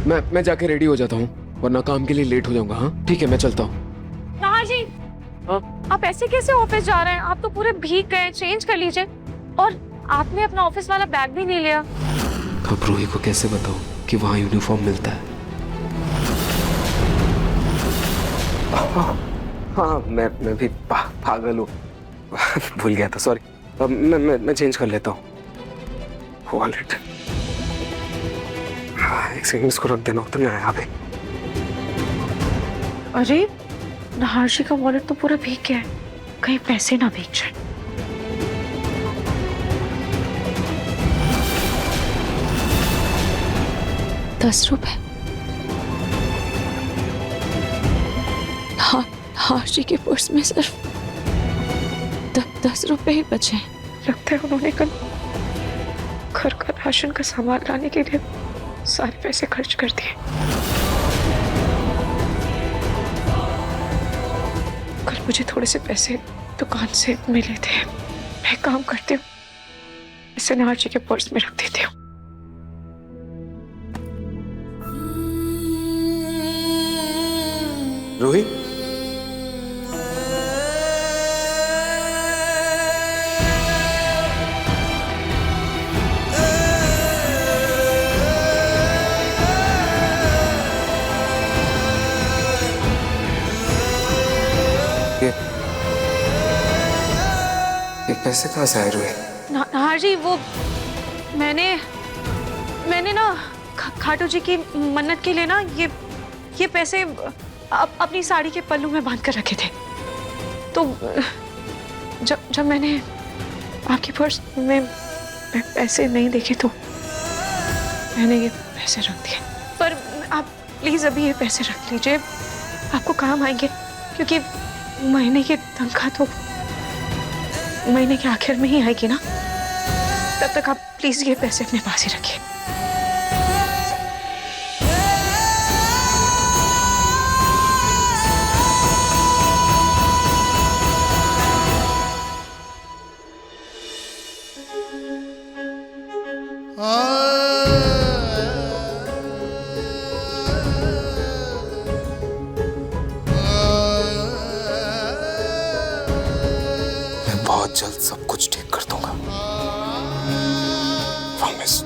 मैं जाके रेडी हो जाता हूँ, वरना काम के लिए लेट हो जाऊंगा। हाँ ठीक है, मैं चलता हूँ। नाहर जी, आप ऐसे कैसे ऑफिस जा रहे हैं? आप तो पूरे भीग गए, चेंज कर लीजिए। और आपने अपना ऑफिस वाला बैग भी नहीं लिया। अब रूही को कैसे बताऊं कि वहाँ यूनिफॉर्म मिलता है? हाँ मैं भी पागल हूँ, भूल गया था, सॉरी। अब मैं चेंज कर लेता हूँ। वॉलेट, हाँ एक सेकंड, इसको रख देना, उतर आया अभी। अरे नाहर जी का वॉलेट तो पूरा भीग गया है, कहीं पैसे ना भीग जाए। ₹10। नाहर जी के पर्स में सिर्फ ₹10 ही बचे हैं। लगता है उन्होंने कल घर का राशन का सामान लाने के लिए सारे पैसे खर्च कर दिए। कल मुझे थोड़े से पैसे दुकान से मिले थे, मैं काम करती हूँ, इसे नाहर जी के पर्स में रख देती हूँ। रूही, ये पैसे कहाँ से आए रूही? नाहर जी, वो मैंने ना खाटू जी की मन्नत के लिए ना ये पैसे अपनी साड़ी के पल्लू में बांध कर रखे थे। तो जब मैंने आपके पर्स में पैसे नहीं देखे तो मैंने ये पैसे रख दिए। पर आप प्लीज अभी ये पैसे रख लीजिए, आपको काम आएंगे, क्योंकि महीने की तनख्वाह तो महीने के आखिर में ही आएगी ना। तब तक आप प्लीज ये पैसे अपने पास ही रखिए। मैं बहुत जल्द सब कुछ ठीक कर दूंगा, प्रॉमिस।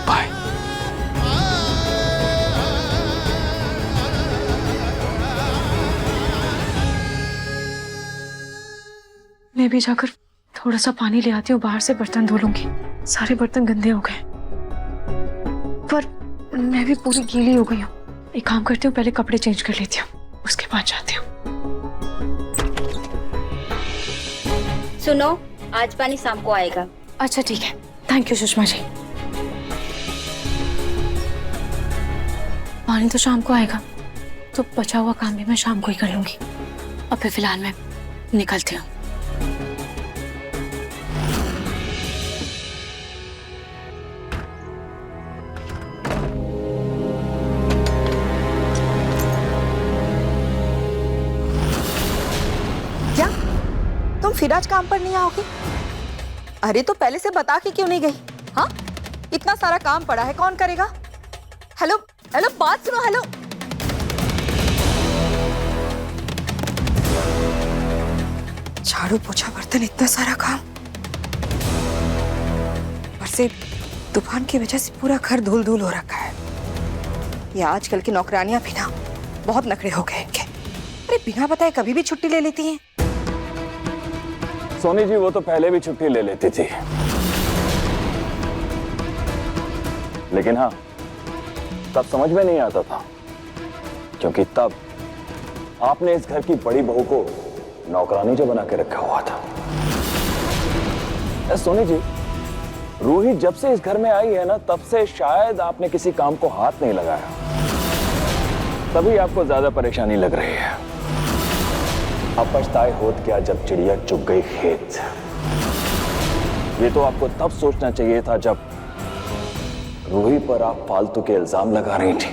बाय। मैं भी जाकर थोड़ा सा पानी ले आती हूँ, बाहर से बर्तन धो लूंगी, सारे बर्तन गंदे हो गए। पर मैं भी पूरी गीली हो गई हूँ। एक काम करती हूँ, पहले कपड़े चेंज कर लेती हूँ, उसके बाद जाती हूँ। सुनो, आज पानी शाम को आएगा। अच्छा ठीक है, थैंक यू सुषमा जी। पानी तो शाम को आएगा, तो बचा हुआ काम भी मैं शाम को ही कर लूंगी। अब फिर फिलहाल मैं निकलती हूँ। क्या तुम फिर आज काम पर नहीं आओगी? अरे तो पहले से बता के क्यों नहीं गई? हाँ, इतना सारा काम पड़ा है, कौन करेगा? हेलो हेलो, बात सुनो। हेलो, झाड़ू पोछा बर्तन, इतना सारा काम। ऊपर से तूफान की वजह से पूरा घर धूल धूल हो रखा है। ये आजकल की नौकरानियां भी ना बहुत नखरे हो गए इनके। अरे बिना बताए कभी भी छुट्टी ले लेती हैं। सोनी जी, वो तो पहले भी छुट्टी ले लेती थी, लेकिन हाँ, तब समझ में नहीं आता था, क्योंकि तब आपने इस घर की बड़ी बहू को नौकरानी जो बना के रखा हुआ था। सोनी जी, रूही जब से इस घर में आई है ना, तब से शायद आपने किसी काम को हाथ नहीं लगाया, तभी आपको ज्यादा परेशानी लग रही है। अब पछताए होत क्या जब चिड़िया चुग गई खेत। ये तो आपको तब सोचना चाहिए था जब रूही पर आप फालतू के इल्जाम लगा रही थी।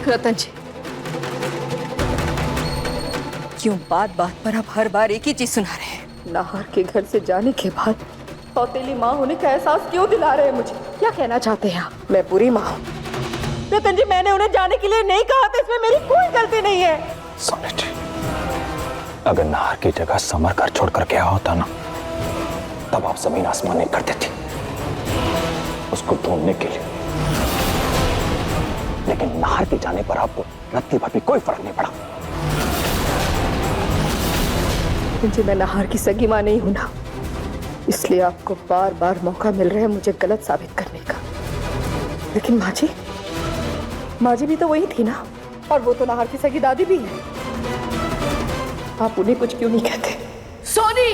रतन जी, क्यों बात बात पर आप हर बार एक ही चीज सुना रहे हैं? नाहर के घर से जाने के बाद सौतेली माँ होने का एहसास क्यों दिला रहे हैं मुझे? क्या कहना चाहते हैं आप? मैं पूरी माँ हूँ रतन जी, मैंने उन्हें जाने के लिए नहीं कहा था, इसमें मेरी कोई गलती नहीं है। सोनी जी, अगर नाहर की जगह समर घर छोड़कर गया होता ना, तब आप जमीन आसमान नहीं कर देती उसको ढूंढने के लिए। लेकिन नाहर के जाने पर आपको रत्ती भर भी कोई फर्क नहीं पड़ा। जी, मैं नाहर की सगी माँ नहीं हूं ना, इसलिए आपको बार बार मौका मिल रहा है मुझे गलत साबित करने का। लेकिन माँ जी भी तो वही थी ना, और वो तो नाहर की सगी दादी भी है। आप उन्हें कुछ क्यों नहीं कहते? सोनी,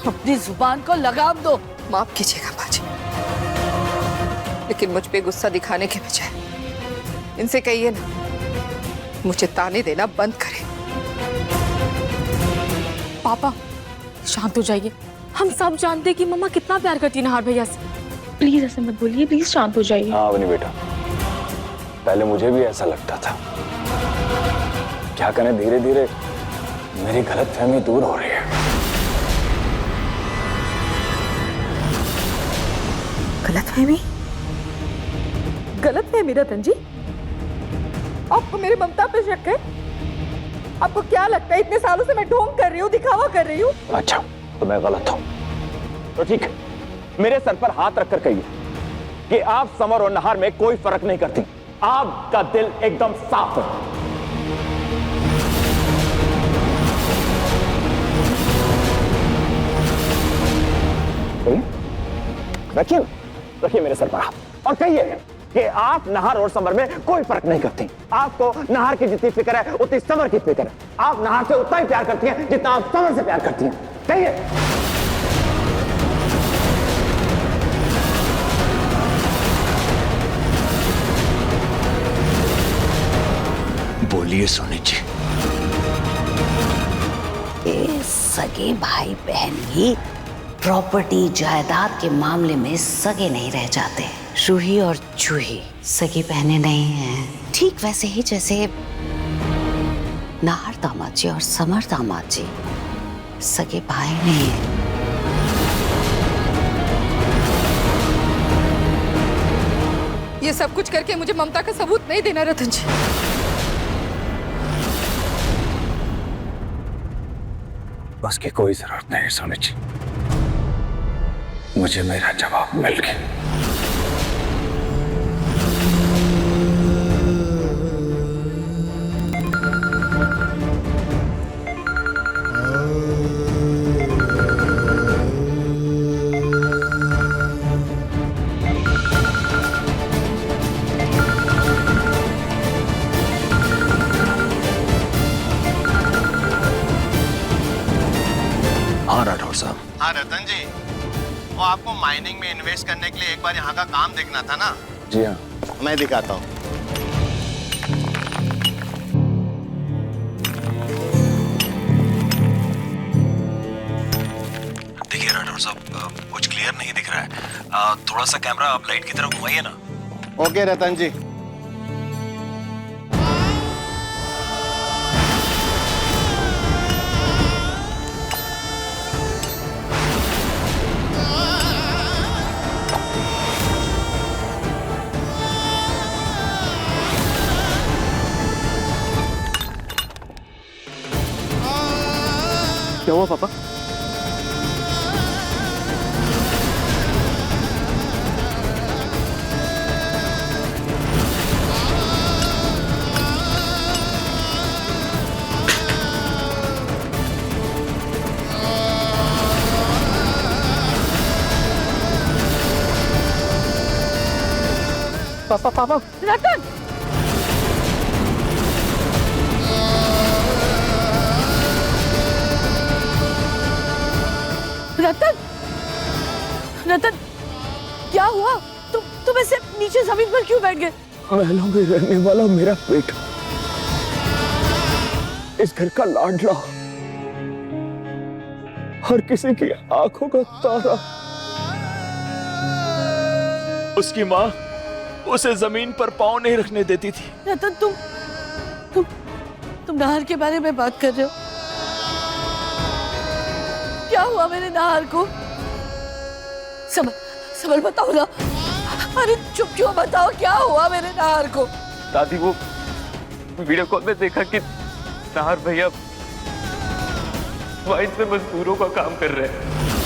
अपनी जुबान को लगाम दो। माफ कीजिएगा माँ जी, लेकिन मुझ पे गुस्सा दिखाने के बजाय इनसे कहिए ना मुझे ताने देना बंद करें। पापा शांत हो जाइए, हम सब जानते हैं कि मम्मा कितना प्यार करती है नाहर भैया से। प्लीज ऐसे मत बोलिए, प्लीज शांत हो जाइए। हाँ अवनी बेटा, पहले मुझे भी ऐसा लगता था। क्या करें, धीरे धीरे मेरी गलतफहमी दूर हो रही है। गलतफहमी रतन जी? आपको मेरी ममता पे शक है? आपको क्या लगता है इतने सालों से मैं ढोंग कर रही हूँ, दिखावा कर रही हूँ? अच्छा, तो मैं गलत हूं तो ठीक है, मेरे सर पर हाथ रखकर कहिए कि आप समर और नहार में कोई फर्क नहीं करती। आपका दिल एकदम साफ है। रखिए रखिए मेरे सर पर हाथ और कहिए कि आप नहार और समर में कोई फर्क नहीं करती। आपको नहार की जितनी फिक्र है उतनी समर की फिक्र है। आप नहार से उतना ही प्यार करती हैं जितना आप समर से प्यार करती हैं। कहिए। बोलिए सोनी जी। सगे भाई बहन ही प्रॉपर्टी जायदाद के मामले में सगे नहीं रह जाते। रूही और जूही सगी बहनें नहीं हैं, ठीक वैसे ही जैसे नाहर दामाद जी और समर दामाद जी सगे भाई नहीं हैं। ये सब कुछ करके मुझे ममता का सबूत नहीं देना रतन जी। उसकी कोई जरूरत नहीं सोनी जी, मुझे मेरा जवाब मिल गया। हाँ रतन जी, वो आपको माइनिंग में इन्वेस्ट करने के लिए एक बार यहाँ का काम देखना था ना? जी हाँ, मैं दिखाता हूँ। देखिए राठौर साहब, कुछ क्लियर नहीं दिख रहा है। थोड़ा सा कैमरा आप लाइट की तरफ घुमाइए ना। ओके रतन जी। क्या हुआ पापा? पापा पापा रतन! रतन, रतन, क्या हुआ? तुम ऐसे नीचे जमीन पर क्यों बैठ गए? महलों में रहने वाला मेरा बेटा, इस घर का लाडला, हर किसी की आंखों का तारा। उसकी माँ उसे जमीन पर पांव नहीं रखने देती थी। रतन, तुम नाहर के बारे में बात कर रहे हो? क्या हुआ मेरे नाहर को? समर बताओ ना। अरे चुप क्यों, बताओ क्या हुआ मेरे नाहर को? दादी, वो वीडियो कॉल में देखा कि नाहर भैया वाइन्स में मजदूरों का काम कर रहे हैं।